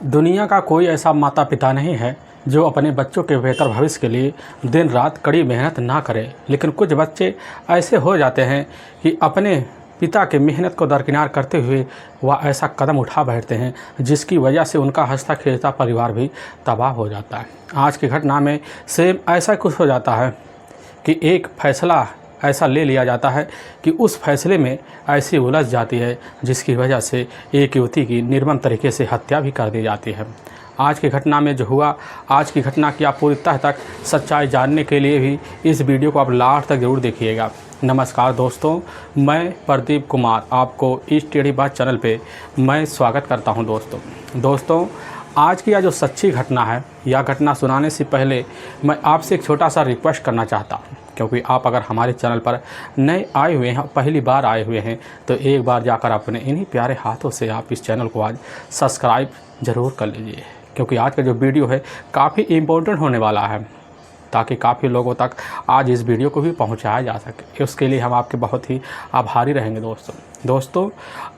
दुनिया का कोई ऐसा माता पिता नहीं है जो अपने बच्चों के बेहतर भविष्य के लिए दिन रात कड़ी मेहनत ना करे, लेकिन कुछ बच्चे ऐसे हो जाते हैं कि अपने पिता की मेहनत को दरकिनार करते हुए वह ऐसा कदम उठा बैठते हैं जिसकी वजह से उनका हंसता खेलता परिवार भी तबाह हो जाता है। आज की घटना में सेम ऐसा कुछ हो जाता है कि एक फैसला ऐसा ले लिया जाता है कि उस फैसले में ऐसी उलझ जाती है जिसकी वजह से एक युवती की निर्मम तरीके से हत्या भी कर दी जाती है। आज की घटना में जो हुआ, आज की घटना की आप पूरी तह तक सच्चाई जानने के लिए भी इस वीडियो को आप लास्ट तक ज़रूर देखिएगा। नमस्कार दोस्तों, मैं प्रदीप कुमार आपको इस टेढ़ी बात चैनल पे मैं स्वागत करता हूं। दोस्तों आज की यह जो सच्ची घटना है, यह घटना सुनाने से पहले मैं आपसे एक छोटा सा रिक्वेस्ट करना चाहता हूं, क्योंकि आप अगर हमारे चैनल पर नए आए हुए हैं, पहली बार आए हुए हैं, तो एक बार जाकर अपने इन्हीं प्यारे हाथों से आप इस चैनल को आज सब्सक्राइब ज़रूर कर लीजिए, क्योंकि आज का जो वीडियो है काफ़ी इम्पोर्टेंट होने वाला है, ताकि काफ़ी लोगों तक आज इस वीडियो को भी पहुंचाया जा सके। उसके लिए हम आपके बहुत ही आभारी रहेंगे। दोस्तों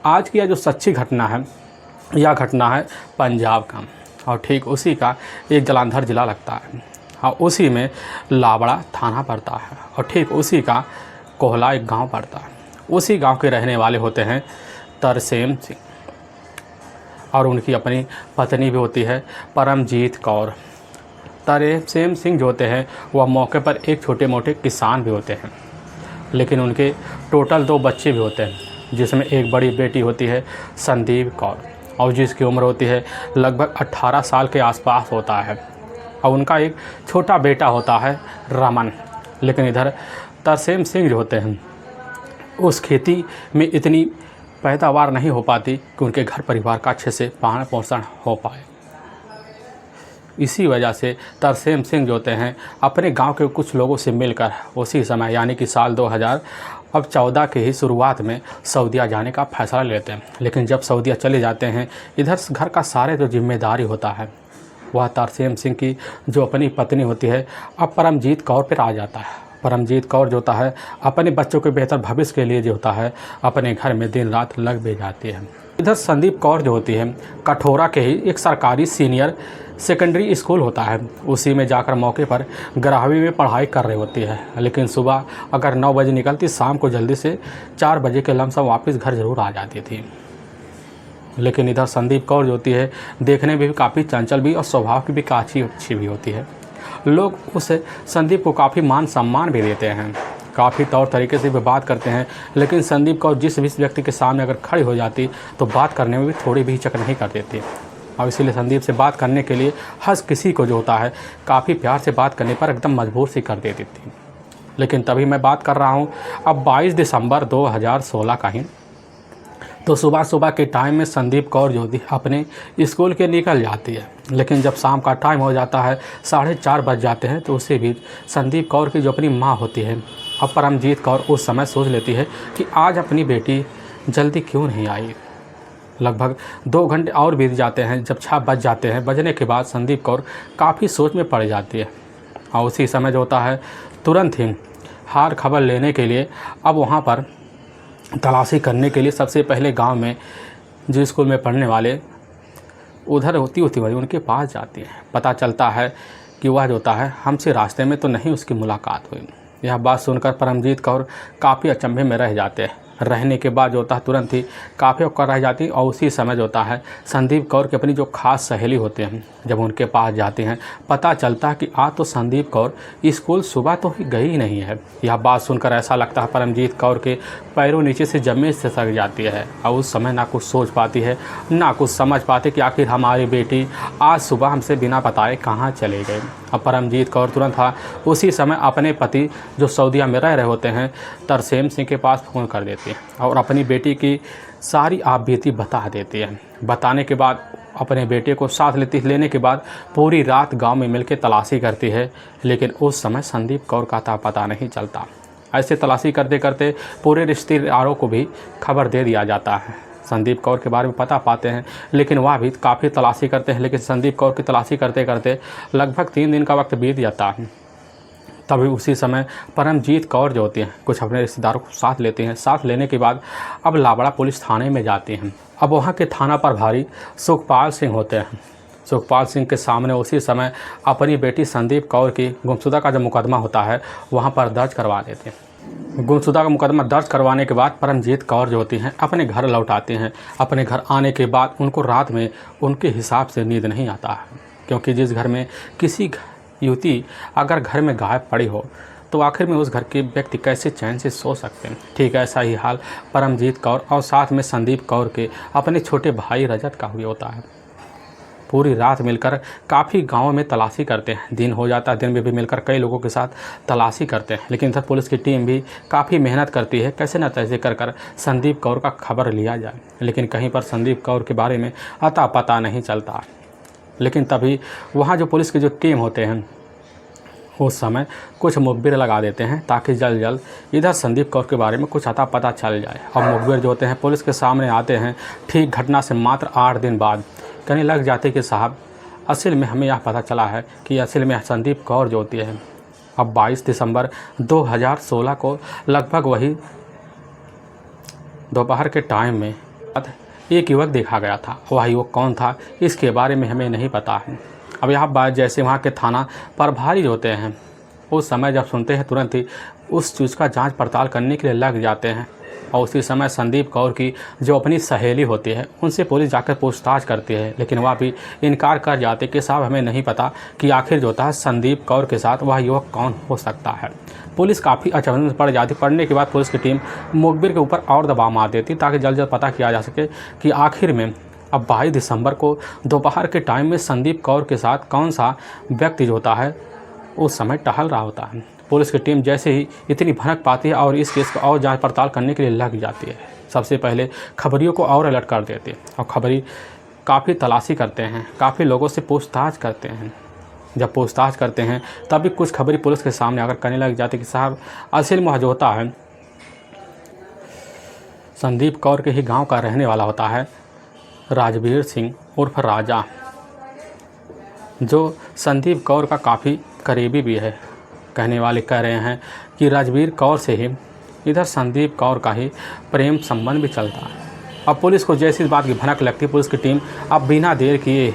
आज की यह जो सच्ची घटना है, यह घटना है पंजाब का, और ठीक उसी का एक जालंधर ज़िला लगता है, और उसी में लावड़ा थाना पड़ता है, और ठीक उसी का कोहला एक गांव पड़ता है। उसी गांव के रहने वाले होते हैं तरसेम सिंह, और उनकी अपनी पत्नी भी होती है परमजीत कौर। तरसेम सिंह जो होते हैं वह मौके पर एक छोटे मोटे किसान भी होते हैं, लेकिन उनके टोटल 2 बच्चे भी होते हैं, जिसमें एक बड़ी बेटी होती है संदीप कौर, और जिसकी उम्र होती है लगभग 18 साल के आसपास होता है, और उनका एक छोटा बेटा होता है रमन। लेकिन इधर तरसेम सिंह जो होते हैं उस खेती में इतनी पैदावार नहीं हो पाती कि उनके घर परिवार का अच्छे से पालन पोषण हो पाए। इसी वजह से तरसेम सिंह जो होते हैं अपने गांव के कुछ लोगों से मिलकर उसी समय यानी कि साल 2014 के ही शुरुआत में सऊदीया जाने का फैसला लेते हैं। लेकिन जब सऊदीया चले जाते हैं, इधर घर का सारे जो जिम्मेदारी होता है वह तरसेम सिंह की जो अपनी पत्नी होती है अब परमजीत कौर पर आ जाता है। परमजीत कौर जो होता है अपने बच्चों के बेहतर भविष्य के लिए जो होता है अपने घर में दिन रात लग भी जाती है। इधर संदीप कौर जो होती है कठोरा के ही एक सरकारी सीनियर सेकेंडरी स्कूल होता है, उसी में जाकर मौके पर 11वीं में पढ़ाई कर रही होती है। लेकिन सुबह अगर 9 बजे निकलती, शाम को जल्दी से 4 बजे के लमसम वापस घर ज़रूर आ जाती थी। लेकिन इधर संदीप कौर जो होती है देखने में भी काफ़ी चंचल भी और स्वभाव की भी काफ़ी अच्छी भी होती है। लोग उस संदीप को काफ़ी मान सम्मान भी देते हैं, काफ़ी तौर तरीके से भी बात करते हैं। लेकिन संदीप कौर जिस भी व्यक्ति के सामने अगर खड़ी हो जाती तो बात करने में भी थोड़ी भी हिचक नहीं कर देती, और इसीलिए संदीप से बात करने के लिए हर किसी को जो होता है काफ़ी प्यार से बात करने पर एकदम मजबूर सी कर देती थी। लेकिन तभी मैं बात कर रहा हूँ अब 22 दिसंबर 2016 का ही, तो सुबह के टाइम में संदीप कौर जो थी अपने स्कूल के निकल जाती है। लेकिन जब शाम का टाइम हो जाता है, 4:30 बज जाते हैं, तो उसी बीच संदीप कौर की जो अपनी माँ होती है अब परमजीत कौर उस समय सोच लेती है कि आज अपनी बेटी जल्दी क्यों नहीं आई। लगभग 2 घंटे और बीत जाते हैं, जब 6 बज जाते हैं, बजने के बाद संदीप कौर काफ़ी सोच में पड़ जाती है, और उसी समय जो होता है तुरंत ही हार खबर लेने के लिए अब वहाँ पर तलाशी करने के लिए सबसे पहले गांव में जो स्कूल में पढ़ने वाले उधर होती वाली उनके पास जाती हैं। पता चलता है कि वह जो होता है हमसे रास्ते में तो नहीं उसकी मुलाकात हुई। यह बात सुनकर परमजीत कौर काफ़ी अचंभे में रह जाते हैं। रहने के बाद जो होता है तुरंत ही काफ़ी औकर रह जाती, और उसी समय जो होता है संदीप कौर की अपनी जो खास सहेली होते हैं जब उनके पास जाते हैं, पता चलता है कि आज तो संदीप कौर स्कूल सुबह तो ही गई नहीं है। यह बात सुनकर ऐसा लगता है परमजीत कौर के पैरों नीचे से ज़मीन से सक जाती है, और उस समय ना कुछ सोच पाती है ना कुछ समझ पाती कि आखिर हमारी बेटी आज सुबह हमसे बिना बताए कहाँ चले गए। अब परमजीत कौर तुरंत उसी समय अपने पति जो सऊदीया में रह रहे होते हैं तरसेम सिंह के पास फ़ोन कर देती है, और अपनी बेटी की सारी आप बीती बता देती है। बताने के बाद अपने बेटे को साथ लेने के बाद पूरी रात गांव में मिलकर तलाशी करती है, लेकिन उस समय संदीप कौर का पता नहीं चलता। ऐसे तलाशी करते करते पूरे रिश्तेदारों को भी खबर दे दिया जाता है, संदीप कौर के बारे में पता पाते हैं। लेकिन वह भी काफ़ी तलाशी करते हैं, लेकिन संदीप कौर की तलाशी करते करते लगभग 3 दिन का वक्त बीत जाता है। तभी उसी समय परमजीत कौर जो होती हैं कुछ अपने रिश्तेदारों को साथ लेती हैं। साथ लेने के बाद अब लाबड़ा पुलिस थाने में जाती हैं। अब वहाँ के थाना प्रभारी सुखपाल सिंह होते हैं। सुखपाल सिंह के सामने उसी समय अपनी बेटी संदीप कौर की गुमशुदा का जो मुकदमा होता है वहाँ पर दर्ज करवा देते हैं। गुमशुदा का मुकदमा दर्ज करवाने के बाद परमजीत कौर जो होती हैं अपने घर लौट आती हैं। अपने घर आने के बाद उनको रात में उनके हिसाब से नींद नहीं आता है, क्योंकि जिस घर में किसी युवती अगर घर में गायब पड़ी हो तो आखिर में उस घर के व्यक्ति कैसे चैन से सो सकते हैं। ठीक ऐसा ही हाल परमजीत कौर और साथ में संदीप कौर के अपने छोटे भाई रजत का भी होता है। पूरी रात मिलकर काफ़ी गाँव में तलाशी करते हैं। दिन हो जाता है, दिन में भी मिलकर कई लोगों के साथ तलाशी करते हैं। लेकिन इधर पुलिस की टीम भी काफ़ी मेहनत करती है, कैसे न तैसे कर संदीप कौर का खबर लिया जाए। लेकिन कहीं पर संदीप कौर के बारे में अता पता नहीं चलता। लेकिन तभी वहाँ जो पुलिस की जो टीम होते हैं उस समय कुछ मुखबिर लगा देते हैं ताकि जल्द जल्द इधर संदीप कौर के बारे में कुछ अता पता चल जाए। और मुखबिर जो होते हैं पुलिस के सामने आते हैं ठीक घटना से मात्र 8 दिन बाद। कहने लग जाते कि साहब असल में हमें यह पता चला है कि असल में संदीप कौर जो होती है अब 22 दिसंबर 2016 को लगभग वही दोपहर के टाइम में एक युवक देखा गया था। वह युवक कौन था इसके बारे में हमें नहीं पता है। अब यहाँ बात जैसे वहाँ के थाना प्रभारी होते हैं उस समय जब सुनते हैं तुरंत ही उस चीज़ का जांच पड़ताल करने के लिए लग जाते हैं। और उसी समय संदीप कौर की जो अपनी सहेली होती है उनसे पुलिस जाकर पूछताछ करती है। लेकिन वह भी इनकार कर जाते कि साहब हमें नहीं पता कि आखिर जो होता है संदीप कौर के साथ वह युवक कौन हो सकता है। पुलिस काफ़ी अचंभे में पड़ जाती। पड़ने के बाद पुलिस की टीम मुखबिर के ऊपर और दबाव मार देती ताकि जल्द जल्द पता किया जा सके कि आखिर में अब 22 दिसंबर को दोपहर के टाइम में संदीप कौर के साथ कौन सा व्यक्ति जो होता है उस समय टहल रहा होता है। पुलिस की टीम जैसे ही इतनी भनक पाती है और इस केस को और जांच पड़ताल करने के लिए लग जाती है। सबसे पहले खबरियों को और अलर्ट कर देती है और खबरी काफ़ी तलाशी करते हैं, काफ़ी लोगों से पूछताछ करते हैं। जब पूछताछ करते हैं तभी कुछ खबरी पुलिस के सामने आकर कहने लग जाती कि साहब असल में जो होता है संदीप कौर के ही गाँव का रहने वाला होता है राजवीर सिंह उर्फ राजा, जो संदीप कौर का काफ़ी करीबी भी है। कहने वाले कह रहे हैं कि राजवीर कौर से ही इधर संदीप कौर का ही प्रेम संबंध भी चलता है। अब पुलिस को जैसी इस बात की भनक लगती पुलिस की टीम अब बिना देर किए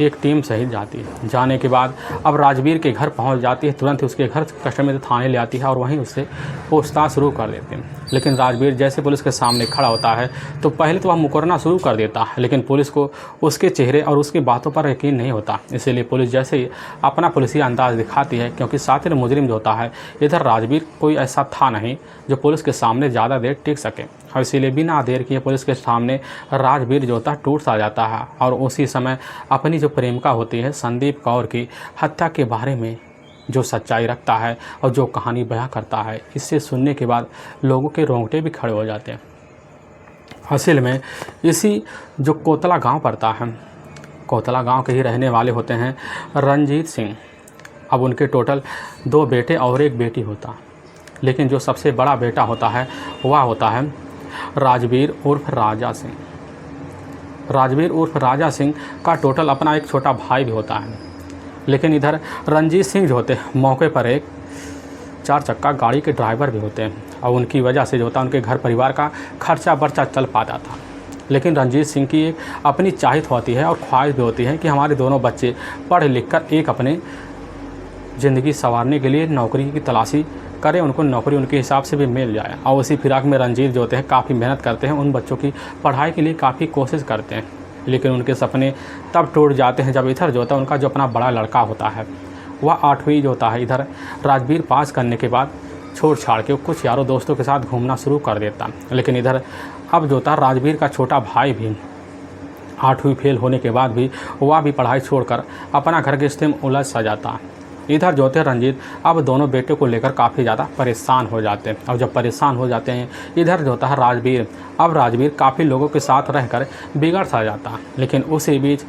एक टीम सहित जाती है। जाने के बाद अब राजवीर के घर पहुंच जाती है। तुरंत ही उसके घर कस्टमर थाने ले आती है और वहीं उससे पूछताछ शुरू कर देते हैं। लेकिन राजवीर जैसे पुलिस के सामने खड़ा होता है तो पहले तो वह मुकरना शुरू कर देता है, लेकिन पुलिस को उसके चेहरे और उसकी बातों पर यकीन नहीं होता। इसीलिए पुलिस जैसे ही अपना पुलिसी अंदाज दिखाती है, क्योंकि साथी मुजरिम जो होता है इधर राजवीर कोई ऐसा था नहीं जो पुलिस के सामने ज़्यादा देर टिक सके, और इसीलिए बिना देर किए पुलिस के सामने राजवीर जो होता है टूट सा जाता है और उसी समय अपनी जो प्रेमिका होती है संदीप कौर की हत्या के बारे में जो सच्चाई रखता है और जो कहानी बयां करता है, इससे सुनने के बाद लोगों के रोंगटे भी खड़े हो जाते हैं। असल में इसी जो कोतला गांव पड़ता है, कोतला गांव के ही रहने वाले होते हैं रंजीत सिंह। अब उनके टोटल 2 बेटे और 1 बेटी होता, लेकिन जो सबसे बड़ा बेटा होता है वह होता है राजवीर उर्फ राजा सिंह। राजवीर उर्फ राजा सिंह का टोटल अपना एक छोटा भाई भी होता है। लेकिन इधर रंजीत सिंह जो होते हैं मौके पर एक 4 चक्का गाड़ी के ड्राइवर भी होते हैं और उनकी वजह से जो होता है उनके घर परिवार का खर्चा बर्चा चल पाता था। लेकिन रंजीत सिंह की एक अपनी चाहत होती है और ख्वाहिश भी होती है कि हमारे दोनों बच्चे पढ़ लिख कर एक अपने ज़िंदगी संवारने के लिए नौकरी की तलाशी करें, उनको नौकरी उनके हिसाब से भी मिल जाए। और उसी फिराक में रंजीत जो होते हैं काफ़ी मेहनत करते हैं, उन बच्चों की पढ़ाई के लिए काफ़ी कोशिश करते हैं। लेकिन उनके सपने तब टूट जाते हैं जब इधर जो होता है उनका जो अपना बड़ा लड़का होता है वह 8वीं जो होता है इधर राजवीर पास करने के बाद छोड़ छाड़ के कुछ यारों दोस्तों के साथ घूमना शुरू कर देता। लेकिन इधर अब जो होता है राजवीर का छोटा भाई भी 8वीं फेल होने के बाद भी वह भी पढ़ाई छोड़कर अपना घर के रिश्ते में उलझ सा जाता। इधर जो होते रंजीत अब दोनों बेटे को लेकर काफ़ी ज़्यादा परेशान हो जाते हैं। और जब परेशान हो जाते हैं इधर जो होता है राजवीर, अब राजवीर काफ़ी लोगों के साथ रहकर बिगड़ सा जाता है। लेकिन उसी बीच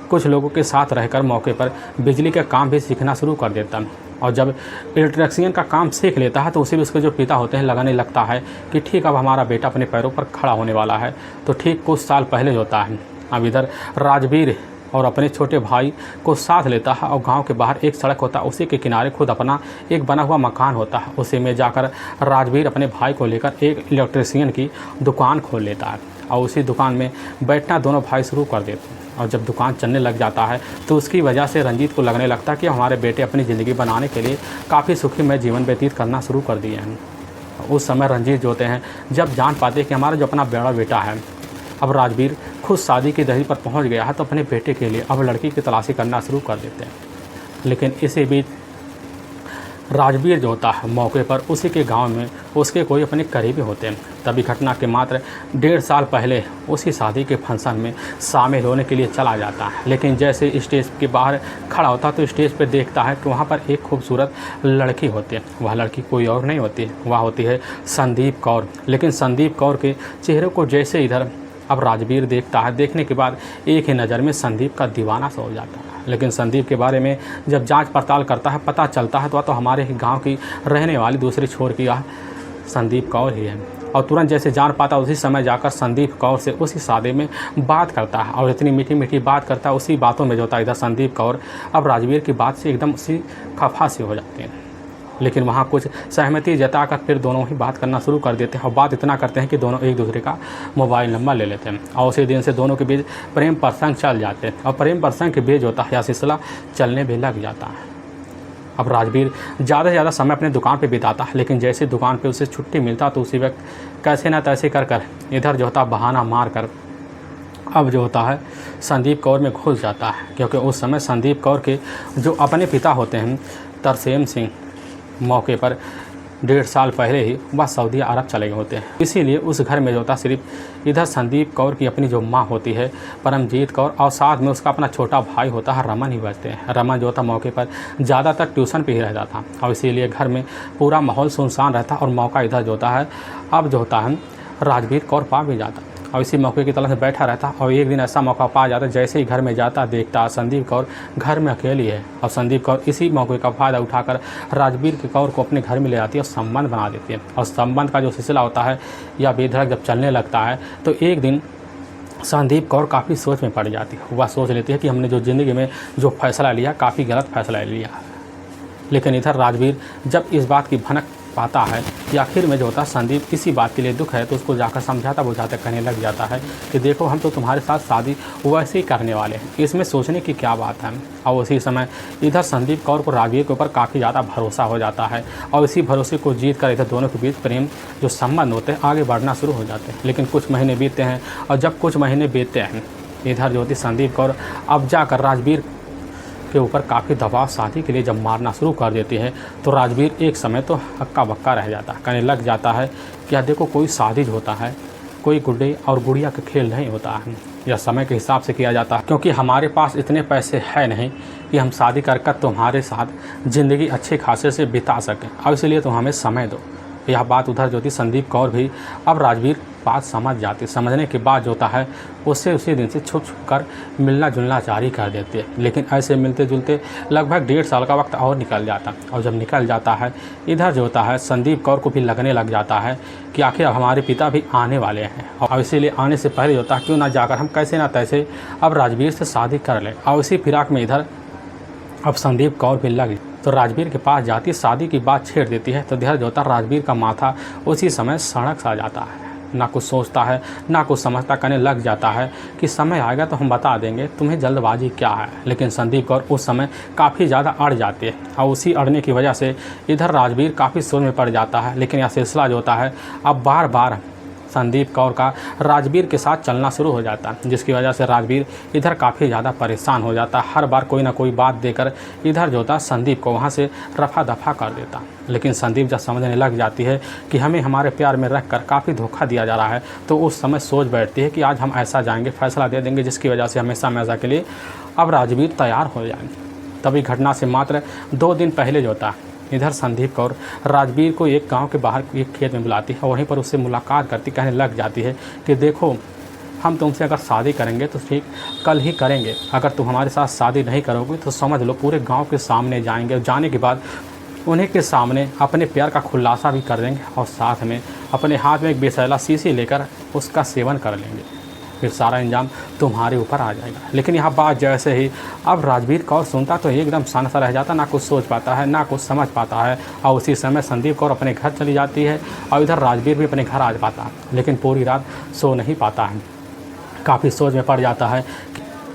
कुछ लोगों के साथ रहकर मौके पर बिजली का काम भी सीखना शुरू कर देता है। और जब इलेक्ट्रिशियन का काम सीख लेता है तो उसी में उसके जो पिता होते हैं लगाने लगता है कि ठीक अब हमारा बेटा अपने पैरों पर खड़ा होने वाला है। तो ठीक कुछ साल पहले होता है अब इधर राजवीर और अपने छोटे भाई को साथ लेता है और गांव के बाहर एक सड़क होता है, उसी के किनारे खुद अपना एक बना हुआ मकान होता है। उसी में जाकर राजवीर अपने भाई को लेकर एक इलेक्ट्रीशियन की दुकान खोल लेता है और उसी दुकान में बैठना दोनों भाई शुरू कर देते हैं। और जब दुकान चलने लग जाता है तो उसकी वजह से रंजीत को लगने लगता है कि हमारे बेटे अपनी ज़िंदगी बनाने के लिए काफ़ी सुखीमय जीवन व्यतीत करना शुरू कर दिए हैं। उस समय रंजीत जो होते हैं जब जान पाते हैं कि हमारा जो अपना बड़ा बेटा है, अब राजवीर खुद शादी की दहलीज पर पहुंच गया है, तो अपने बेटे के लिए अब लड़की की तलाशी करना शुरू कर देते हैं। लेकिन इसी बीच राजवीर जो होता है मौके पर उसी के गांव में उसके कोई अपने करीबी होते हैं। तभी घटना के मात्र 1.5 साल पहले उसी शादी के फंक्शन में शामिल होने के लिए चला जाता है। लेकिन जैसे स्टेज के बाहर खड़ा होता तो स्टेज पर देखता है कि वहाँ पर एक खूबसूरत लड़की होती है। वह लड़की कोई और नहीं होती, वह होती है संदीप कौर। लेकिन संदीप कौर के चेहरे को जैसे इधर अब राजवीर देखता है, देखने के बाद एक ही नज़र में संदीप का दीवाना सा हो जाता है। लेकिन संदीप के बारे में जब जांच पड़ताल करता है, पता चलता है तो हमारे ही गांव की रहने वाली दूसरी छोर की संदीप कौर ही है। और तुरंत जैसे जान पाता उसी समय जाकर संदीप कौर से उसी शादी में बात करता है और इतनी मीठी मीठी बात करता है। उसी बातों में जो होता है इधर संदीप कौर अब राजवीर की बात से एकदम उसी खफा से हो जाते हैं। लेकिन वहाँ कुछ सहमति जताकर फिर दोनों ही बात करना शुरू कर देते हैं और बात इतना करते हैं कि दोनों एक दूसरे का मोबाइल नंबर ले लेते हैं। और उसी दिन से दोनों के बीच प्रेम प्रसंग चल जाते हैं और प्रेम प्रसंग के बीच होता है यह सिलसिला चलने भी लग जाता है। अब राजवीर ज़्यादा से ज़्यादा समय अपने दुकान पे बिताता है, लेकिन जैसे दुकान पे उसे छुट्टी मिलता तो उसी वक्त कैसे ना तैसे कर इधर जो होता बहाना मार कर अब जो होता है संदीप कौर में घुस जाता है। क्योंकि उस समय संदीप कौर के जो अपने पिता होते हैं तरसेम सिंह मौके पर 1.5 साल पहले ही वह सऊदी अरब चले गए होते हैं। इसीलिए उस घर में जो होता सिर्फ इधर संदीप कौर की अपनी जो माँ होती है परमजीत कौर और साथ में उसका अपना छोटा भाई होता है रमन ही बचते हैं। रमन जो होता मौके पर ज़्यादातर ट्यूशन पे ही रहता था और इसीलिए घर में पूरा माहौल सुनसान रहता और मौका इधर जो होता है अब जो होता है राजवीर कौर पा भी जाता और इसी मौके की तरह से बैठा रहता। और एक दिन ऐसा मौका पा जाता जैसे ही घर में जाता देखता संदीप कौर घर में अकेली है और संदीप कौर इसी मौके का फ़ायदा उठाकर राजवीर की कौर को अपने घर में ले आती है और संबंध बना देती है। और संबंध का जो सिलसिला होता है या बेधड़क जब चलने लगता है तो एक दिन संदीप कौर काफ़ी सोच में पड़ जाती है। वह सोच लेती है कि हमने जो ज़िंदगी में जो फैसला लिया काफ़ी गलत फैसला लिया। लेकिन इधर राजवीर जब इस बात की भनक पाता है कि आखिर में जो होता है संदीप इसी बात के लिए दुख है तो उसको जाकर समझाता बुझाता कहने लग जाता है कि देखो हम तो तुम्हारे साथ शादी वैसे ही करने वाले हैं, इसमें सोचने की क्या बात है। और उसी समय इधर संदीप कौर को राजवीर के ऊपर काफ़ी ज़्यादा भरोसा हो जाता है और इसी भरोसे को जीत कर इधर दोनों के बीच प्रेम जो संबंध होते हैं आगे बढ़ना शुरू हो जाते हैं। लेकिन कुछ महीने बीतते हैं और जब कुछ महीने बीतते हैं इधर जो होती संदीप कौर अब जाकर राजवीर के ऊपर काफ़ी दबाव शादी के लिए जब मारना शुरू कर देती है तो राजवीर एक समय तो हक्का बक्का रह जाता है, कहने लग जाता है कि देखो कोई शादी जो होता है कोई गुड्डे और गुड़िया का खेल नहीं होता है, यह समय के हिसाब से किया जाता है। क्योंकि हमारे पास इतने पैसे है नहीं कि हम शादी कर तुम्हारे साथ ज़िंदगी अच्छे खासे से बिता सकें, और इसलिए तुम हमें समय दो। यह बात उधर जो थी संदीप कौर भी अब राजवीर बात समझ जाती, समझने के बाद जो होता है उससे उसी दिन से छुप छुप कर मिलना जुलना जारी कर देते हैं। लेकिन ऐसे मिलते जुलते लगभग 1.5 साल का वक्त और निकल जाता और जब निकल जाता है इधर जो होता है संदीप कौर को भी लगने लग जाता है कि आखिर हमारे पिता भी आने वाले हैं और इसीलिए आने से पहले होता है क्यों ना जाकर हम कैसे ना तैसे अब राजवीर से शादी कर लें। और इसी फिराक में इधर अब संदीप कौर भी लगी तो राजवीर के पास जाती शादी की बात छेड़ देती है। तो इधर जो होता राजवीर का माथा उसी समय सड़क सा जाता है, ना कुछ सोचता है ना कुछ समझता, कहने लग जाता है कि समय आएगा तो हम बता देंगे तुम्हें जल्दबाजी क्या है। लेकिन संदीप कौर उस समय काफ़ी ज़्यादा अड़ जाती है और उसी अड़ने की वजह से इधर राजवीर काफ़ी सोच में पड़ जाता है। लेकिन यह सिलसिला जो होता है अब बार बार संदीप कौर का राजवीर के साथ चलना शुरू हो जाता है, जिसकी वजह से राजवीर इधर काफ़ी ज़्यादा परेशान हो जाता है। हर बार कोई ना कोई बात देकर इधर जो होता संदीप को वहाँ से रफा दफा कर देता। लेकिन संदीप जब समझने लग जाती है कि हमें हमारे प्यार में रख कर काफ़ी धोखा दिया जा रहा है तो उस समय सोच बैठती है कि आज हम ऐसा जाएंगे, फैसला दे देंगे जिसकी वजह से हमेशा हमेशा के लिए अब राजवीर तैयार हो जाएंगे। तभी घटना से मात्र 2 दिन पहले जो होता है इधर संदीप कौर राजवीर को एक गांव के बाहर एक खेत में बुलाती है और वहीं पर उससे मुलाकात करती, कहने लग जाती है कि देखो हम तुमसे अगर शादी करेंगे तो ठीक कल ही करेंगे, अगर तुम हमारे साथ शादी नहीं करोगे तो समझ लो पूरे गांव के सामने जाएंगे और जाने के बाद उन्हीं के सामने अपने प्यार का खुलासा भी कर देंगे और साथ में अपने हाथ में एक बेसैला शीशी लेकर उसका सेवन कर लेंगे। फिर सारा इंजाम तुम्हारे ऊपर आ जाएगा। लेकिन यहाँ बात जैसे ही अब राजवीर कौर सुनता तो एकदम शांत सा रह जाता, ना कुछ सोच पाता है ना कुछ समझ पाता है। और उसी समय संदीप कौर अपने घर चली जाती है और इधर राजवीर भी अपने घर आ पाता, लेकिन पूरी रात सो नहीं पाता है। काफ़ी सोच में पड़ जाता है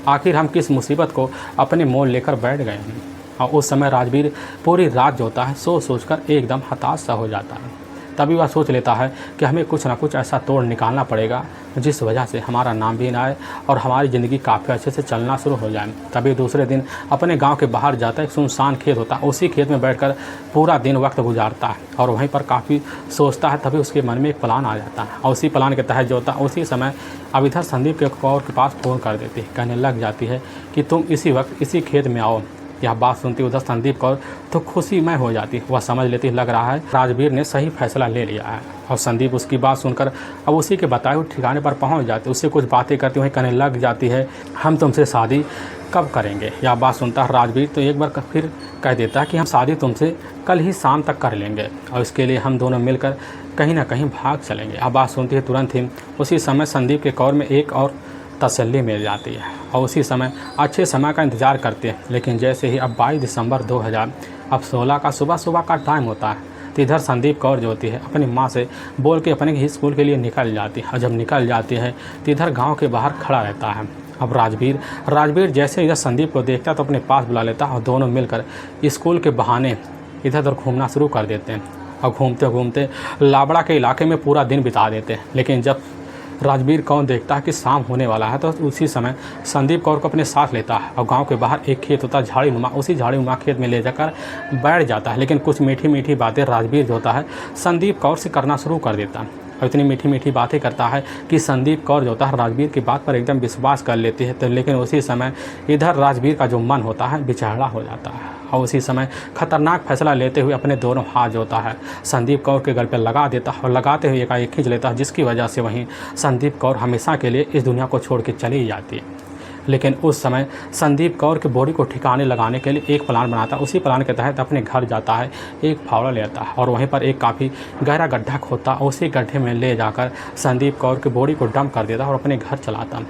आखिर हम किस मुसीबत को अपने मोल लेकर बैठ गए हैं। और उस समय राजवीर पूरी रात जो होता है सोच कर एकदम हताश सा हो जाता है। तभी वह सोच लेता है कि हमें कुछ ना कुछ ऐसा तोड़ निकालना पड़ेगा जिस वजह से हमारा नाम भी ना आए और हमारी ज़िंदगी काफ़ी अच्छे से चलना शुरू हो जाए। तभी दूसरे दिन अपने गांव के बाहर जाता है, एक सुनसान खेत होता है, उसी खेत में बैठकर पूरा दिन वक्त गुजारता है और वहीं पर काफ़ी सोचता है। तभी उसके मन में एक प्लान आ जाता है और उसी प्लान के तहत जो होता है उसी समय अब इधर संदीप के कौर के पास फ़ोन कर देती है, कहने लग जाती है कि तुम इसी वक्त इसी खेत में आओ। यह बात सुनती उधर संदीप कौर तो खुशीमय हो जाती, वह समझ लेती लग रहा है राजवीर ने सही फैसला ले लिया है। और संदीप उसकी बात सुनकर अब उसी के बताए हुए ठिकाने पर पहुंच जाते, उससे कुछ बातें करती हुई कहने लग जाती है हम तुमसे शादी कब करेंगे। यह बात सुनता है राजवीर तो एक बार फिर कह देता है कि हम शादी तुमसे कल ही शाम तक कर लेंगे और इसके लिए हम दोनों मिलकर कहीं ना कहीं भाग चलेंगे। यह बात सुनती है तुरंत ही उसी समय संदीप के कौर में एक और तसल्ली मिल जाती है और उसी समय अच्छे समय का इंतज़ार करते हैं। लेकिन जैसे ही अब 22 दिसंबर 2016 का सुबह का टाइम होता है तो इधर संदीप कौर जो होती है अपनी माँ से बोल के अपने स्कूल के लिए निकल जाती है और जब निकल जाती है तो इधर गांव के बाहर खड़ा रहता है। अब राजवीर जैसे इधर संदीप को देखता तो अपने पास बुला लेता और दोनों मिलकर स्कूल के बहाने इधर उधर घूमना शुरू कर देते हैं और घूमते घूमते लाबड़ा के इलाके में पूरा दिन बिता देते हैं। लेकिन जब राजवीर कौर देखता है कि शाम होने वाला है तो उसी समय संदीप कौर को अपने साथ लेता है और गांव के बाहर एक खेत होता है झाड़ीनुमा, उसी झाड़ीनुमा खेत में ले जाकर बैठ जाता है। लेकिन कुछ मीठी मीठी बातें राजवीर जो होता है संदीप कौर से करना शुरू कर देता है और इतनी मीठी मीठी बातें करता है कि संदीप कौर जो होता है राजवीर की बात पर एकदम विश्वास कर लेती है। तो लेकिन उसी समय इधर राजवीर का जो मन होता है बिछड़ा हो जाता है और उसी समय खतरनाक फैसला लेते हुए अपने दोनों हाथ जो होता है संदीप कौर के गल पर लगा देता है और लगाते हुए एकाएक खींच लेता है, जिसकी वजह से वहीं संदीप कौर हमेशा के लिए इस दुनिया को छोड़ के चली जाती है। लेकिन उस समय संदीप कौर की बॉडी को ठिकाने लगाने के लिए एक प्लान बनाता है। उसी प्लान के तहत अपने घर जाता है, एक फावड़ा लेता है और वहीं पर एक काफ़ी गहरा गड्ढा खोदता है। उसी गड्ढे में ले जाकर संदीप कौर की बॉडी को डंप कर देता है और अपने घर चलाता।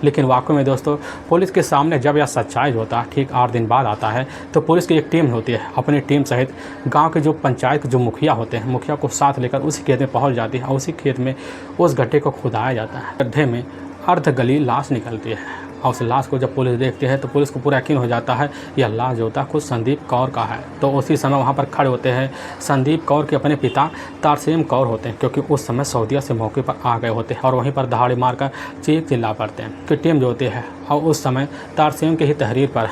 लेकिन वाकई में दोस्तों पुलिस के सामने जब यह सच्चाई होता है ठीक 8 दिन बाद आता है तो पुलिस की एक टीम होती है, अपनी टीम सहित गांव के जो पंचायत के जो मुखिया होते हैं मुखिया को साथ लेकर उसी खेत में पहुंच जाती है और उसी खेत में उस गड्ढे को खुदाया जाता है। गड्ढे में अर्ध गली लाश निकलती है और उस लाश को जब पुलिस देखती है तो पुलिस को पूरा यकीन हो जाता है यह लाश जो होता है खुद संदीप कौर का है। तो उसी समय वहाँ पर खड़े होते हैं संदीप कौर के अपने पिता तारसेम कौर होते हैं, क्योंकि उस समय सऊदीया से मौके पर आ गए होते हैं और वहीं पर दहाड़ी मारकर चीख चिल्ला पड़ते हैं कि टीम जो होती है। और उस समय तारसेम की ही तहरीर पर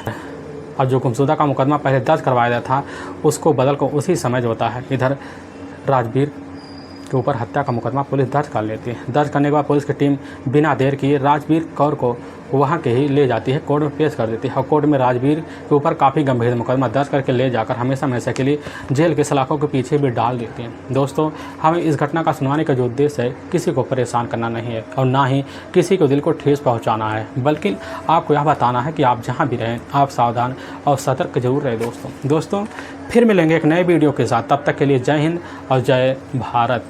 और जो गुमशुदा का मुकदमा पहले दर्ज करवाया था उसको बदल कर उसी समय जो होता है इधर राजवीर के ऊपर हत्या का मुकदमा पुलिस दर्ज कर लेती है। दर्ज करने के बाद पुलिस की टीम बिना देर किए राजवीर कौर को वहां के ही ले जाती है, कोर्ट में पेश कर देती है और कोर्ट में राजवीर के ऊपर काफ़ी गंभीर मुकदमा दर्ज करके ले जाकर हमेशा के लिए जेल के सलाखों के पीछे भी डाल देती हैं। दोस्तों हमें इस घटना का सुनाने का जो उद्देश्य है किसी को परेशान करना नहीं है और ना ही किसी को दिल को ठेस पहुँचाना है, बल्कि आपको यह बताना है कि आप जहाँ भी रहें आप सावधान और सतर्क जरूर रहें। दोस्तों फिर मिलेंगे एक नए वीडियो के साथ, तब तक के लिए जय हिंद और जय भारत।